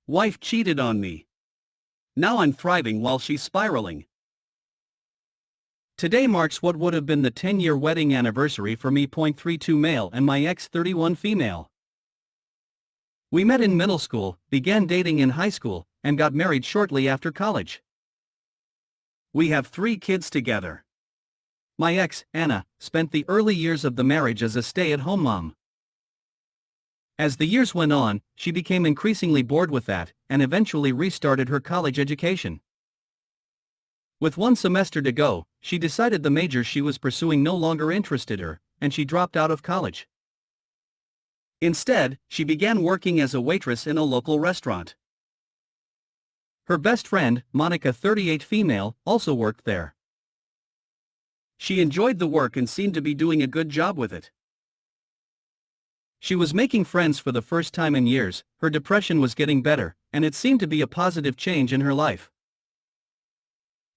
Wife cheated on me. Now I'm thriving while she's spiraling. Today marks what would have been the 10-year wedding anniversary for me. 32 male and my ex 31 female. We met in middle school, began dating in high school, and got married shortly after college. We have 3 kids together. My ex, Anna, spent the early years of the marriage as a stay-at-home mom. As the years went on, she became increasingly bored with that, and eventually restarted her college education. With 1 semester to go, she decided the major she was pursuing no longer interested her, and she dropped out of college. Instead, she began working as a waitress in a local restaurant. Her best friend, Monica 38 female, also worked there. She enjoyed the work and seemed to be doing a good job with it. She was making friends for the first time in years, her depression was getting better, and it seemed to be a positive change in her life.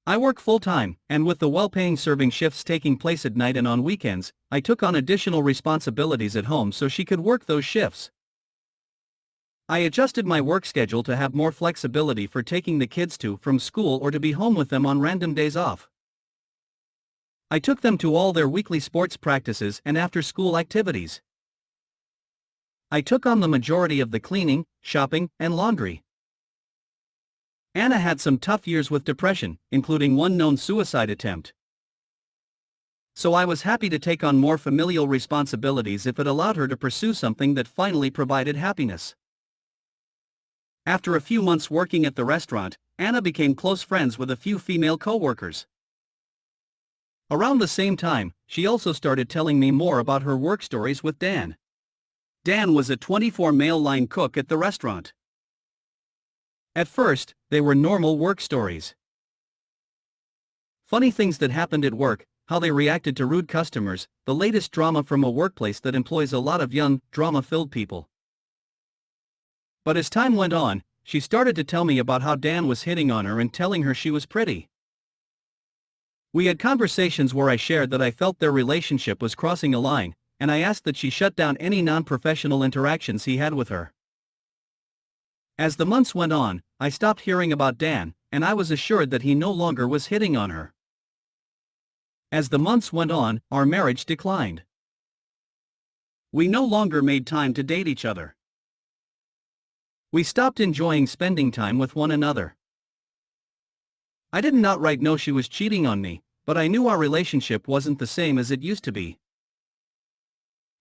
I work full-time, and with the well-paying serving shifts taking place at night and on weekends, I took on additional responsibilities at home so she could work those shifts. I adjusted my work schedule to have more flexibility for taking the kids to from school or to be home with them on random days off. I took them to all their weekly sports practices and after-school activities. I took on the majority of the cleaning, shopping, and laundry. Anna had some tough years with depression, including 1 known suicide attempt. So I was happy to take on more familial responsibilities if it allowed her to pursue something that finally provided happiness. After a few months working at the restaurant, Anna became close friends with a few female co-workers. Around the same time, she also started telling me more about her work stories with Dan. Dan was a 24 male line cook at the restaurant. At first, they were normal work stories. Funny things that happened at work, how they reacted to rude customers, the latest drama from a workplace that employs a lot of young, drama-filled people. But as time went on, she started to tell me about how Dan was hitting on her and telling her she was pretty. We had conversations where I shared that I felt their relationship was crossing a line, and I asked that she shut down any non-professional interactions he had with her. As the months went on, I stopped hearing about Dan, and I was assured that he no longer was hitting on her. As the months went on, our marriage declined. We no longer made time to date each other. We stopped enjoying spending time with one another. I didn't outright know she was cheating on me, but I knew our relationship wasn't the same as it used to be.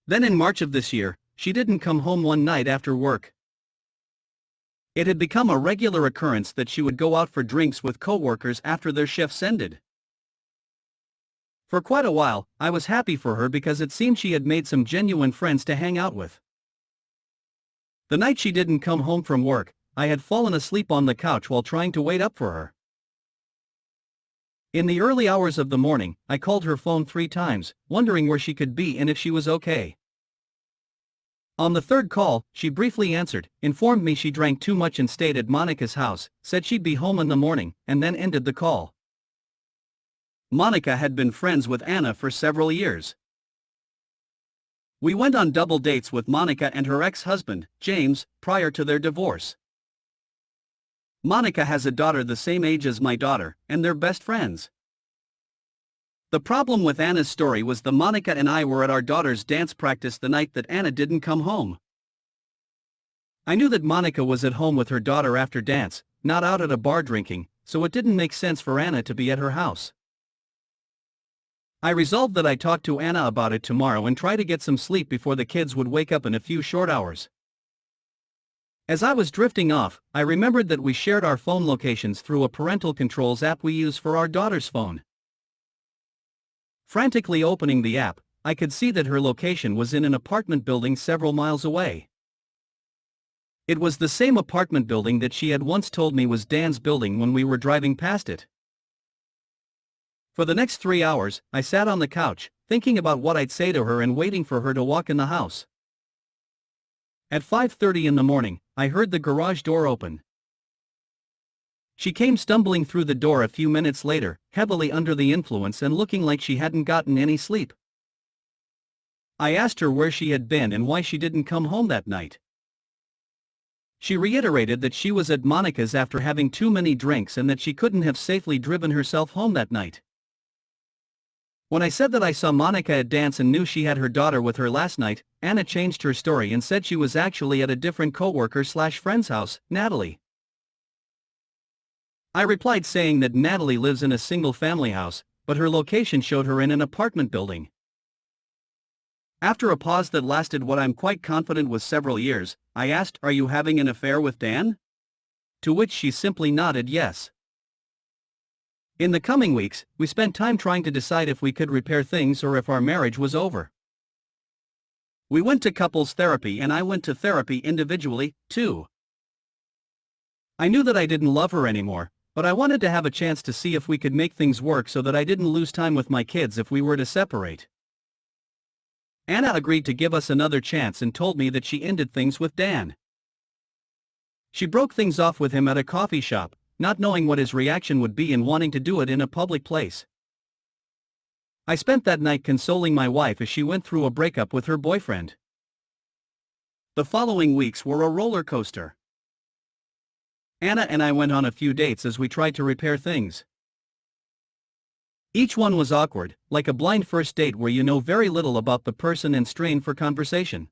Then in March of this year, she didn't come home one night after work. It had become a regular occurrence that she would go out for drinks with co-workers after their shifts ended. For quite a while, I was happy for her because it seemed she had made some genuine friends to hang out with. The night she didn't come home from work, I had fallen asleep on the couch while trying to wait up for her. In the early hours of the morning, I called her phone 3 times, wondering where she could be and if she was okay. On the 3rd call, she briefly answered, informed me she drank too much and stayed at Monica's house, said she'd be home in the morning, and then ended the call. Monica had been friends with Anna for several years. We went on double dates with Monica and her ex-husband, James, prior to their divorce. Monica has a daughter the same age as my daughter, and they're best friends. The problem with Anna's story was that Monica and I were at our daughter's dance practice the night that Anna didn't come home. I knew that Monica was at home with her daughter after dance, not out at a bar drinking, so it didn't make sense for Anna to be at her house. I resolved that I'd talk to Anna about it tomorrow and try to get some sleep before the kids would wake up in a few short hours. As I was drifting off, I remembered that we shared our phone locations through a parental controls app we use for our daughter's phone. Frantically opening the app, I could see that her location was in an apartment building several miles away. It was the same apartment building that she had once told me was Dan's building when we were driving past it. For the next 3 hours, I sat on the couch, thinking about what I'd say to her and waiting for her to walk in the house. At 5:30 in the morning, I heard the garage door open. She came stumbling through the door a few minutes later, heavily under the influence and looking like she hadn't gotten any sleep. I asked her where she had been and why she didn't come home that night. She reiterated that she was at Monica's after having too many drinks and that she couldn't have safely driven herself home that night. When I said that I saw Monica at dance and knew she had her daughter with her last night, Anna changed her story and said she was actually at a different coworker/friend's house, Natalie. I replied saying that Natalie lives in a single-family house, but her location showed her in an apartment building. After a pause that lasted what I'm quite confident was several years, I asked, "Are you having an affair with Dan?" To which she simply nodded yes. In the coming weeks, we spent time trying to decide if we could repair things or if our marriage was over. We went to couples therapy and I went to therapy individually, too. I knew that I didn't love her anymore, but I wanted to have a chance to see if we could make things work so that I didn't lose time with my kids if we were to separate. Anna agreed to give us another chance and told me that she ended things with Dan. She broke things off with him at a coffee shop, not knowing what his reaction would be and wanting to do it in a public place. I spent that night consoling my wife as she went through a breakup with her boyfriend. The following weeks were a roller coaster. Anna and I went on a few dates as we tried to repair things. Each one was awkward, like a blind first date where you know very little about the person and strain for conversation.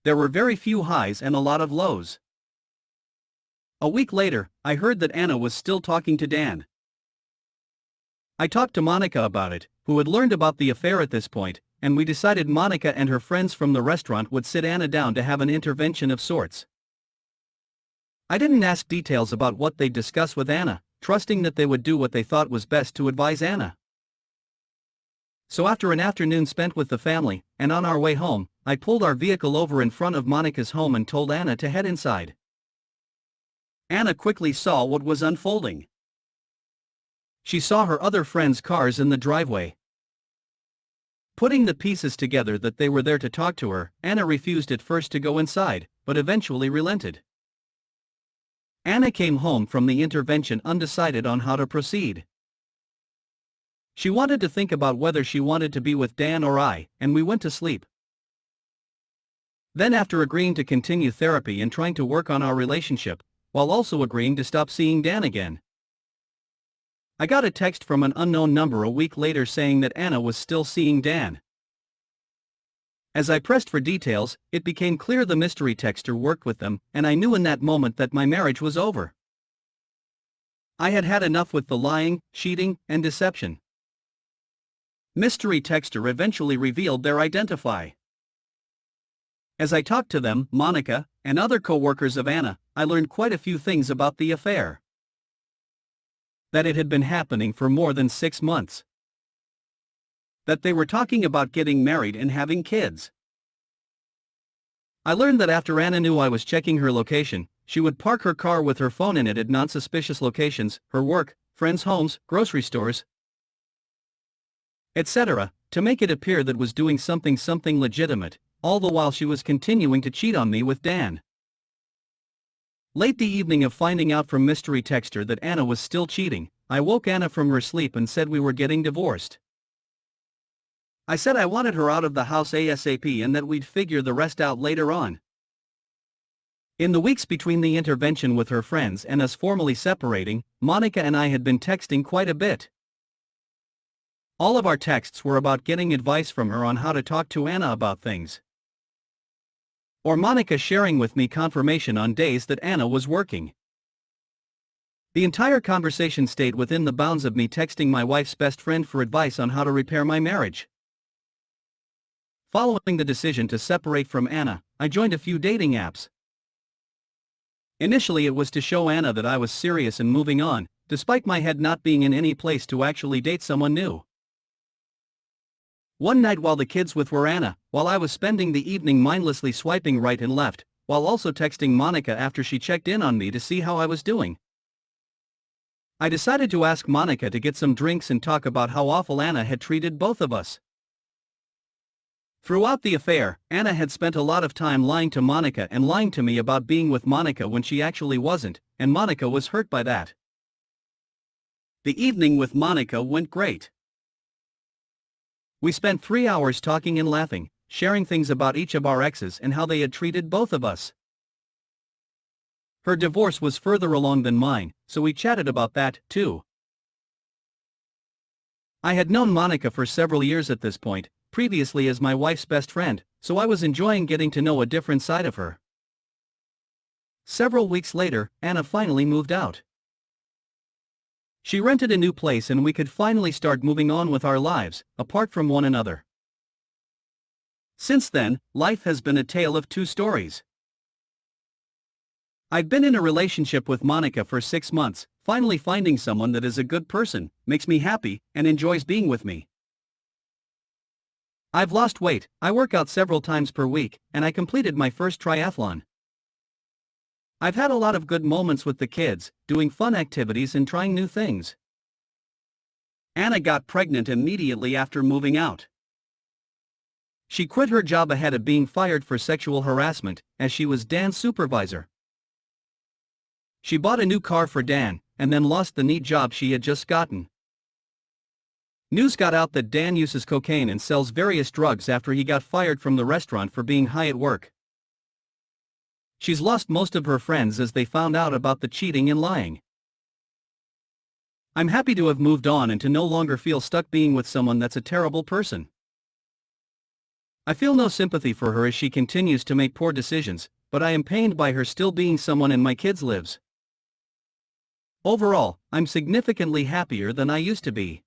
There were very few highs and a lot of lows. A week later, I heard that Anna was still talking to Dan. I talked to Monica about it, who had learned about the affair at this point, and we decided Monica and her friends from the restaurant would sit Anna down to have an intervention of sorts. I didn't ask details about what they'd discuss with Anna, trusting that they would do what they thought was best to advise Anna. So after an afternoon spent with the family, and on our way home, I pulled our vehicle over in front of Monica's home and told Anna to head inside. Anna quickly saw what was unfolding. She saw her other friends' cars in the driveway. Putting the pieces together that they were there to talk to her, Anna refused at first to go inside, but eventually relented. Anna came home from the intervention undecided on how to proceed. She wanted to think about whether she wanted to be with Dan or I, and we went to sleep. Then after agreeing to continue therapy and trying to work on our relationship, while also agreeing to stop seeing Dan again, I got a text from an unknown number a week later saying that Anna was still seeing Dan. As I pressed for details, it became clear the mystery texter worked with them, and I knew in that moment that my marriage was over. I had had enough with the lying, cheating, and deception. Mystery texter eventually revealed their identity. As I talked to them, Monica, and other co-workers of Anna, I learned quite a few things about the affair. That it had been happening for more than 6 months. That they were talking about getting married and having kids. I learned that after Anna knew I was checking her location, she would park her car with her phone in it at non-suspicious locations, her work, friends' homes, grocery stores, etc., to make it appear that was doing something legitimate, all the while she was continuing to cheat on me with Dan. Late the evening of finding out from mystery texter that Anna was still cheating, I woke Anna from her sleep and said we were getting divorced. I said I wanted her out of the house ASAP and that we'd figure the rest out later on. In the weeks between the intervention with her friends and us formally separating, Monica and I had been texting quite a bit. All of our texts were about getting advice from her on how to talk to Anna about things. Or Monica sharing with me confirmation on days that Anna was working. The entire conversation stayed within the bounds of me texting my wife's best friend for advice on how to repair my marriage. Following the decision to separate from Anna, I joined a few dating apps. Initially it was to show Anna that I was serious and moving on, despite my head not being in any place to actually date someone new. One night while the kids were Anna, while I was spending the evening mindlessly swiping right and left, while also texting Monica after she checked in on me to see how I was doing, I decided to ask Monica to get some drinks and talk about how awful Anna had treated both of us. Throughout the affair, Anna had spent a lot of time lying to Monica and lying to me about being with Monica when she actually wasn't, and Monica was hurt by that. The evening with Monica went great. We spent 3 hours talking and laughing, sharing things about each of our exes and how they had treated both of us. Her divorce was further along than mine, so we chatted about that, too. I had known Monica for several years at this point, previously as my wife's best friend, so I was enjoying getting to know a different side of her. Several weeks later, Anna finally moved out. She rented a new place and we could finally start moving on with our lives, apart from one another. Since then, life has been a tale of two stories. I've been in a relationship with Monica for 6 months, finally finding someone that is a good person, makes me happy, and enjoys being with me. I've lost weight, I work out several times per week, and I completed my first triathlon. I've had a lot of good moments with the kids, doing fun activities and trying new things. Anna got pregnant immediately after moving out. She quit her job ahead of being fired for sexual harassment, as she was Dan's supervisor. She bought a new car for Dan, and then lost the neat job she had just gotten. News got out that Dan uses cocaine and sells various drugs after he got fired from the restaurant for being high at work. She's lost most of her friends as they found out about the cheating and lying. I'm happy to have moved on and to no longer feel stuck being with someone that's a terrible person. I feel no sympathy for her as she continues to make poor decisions, but I am pained by her still being someone in my kids' lives. Overall, I'm significantly happier than I used to be.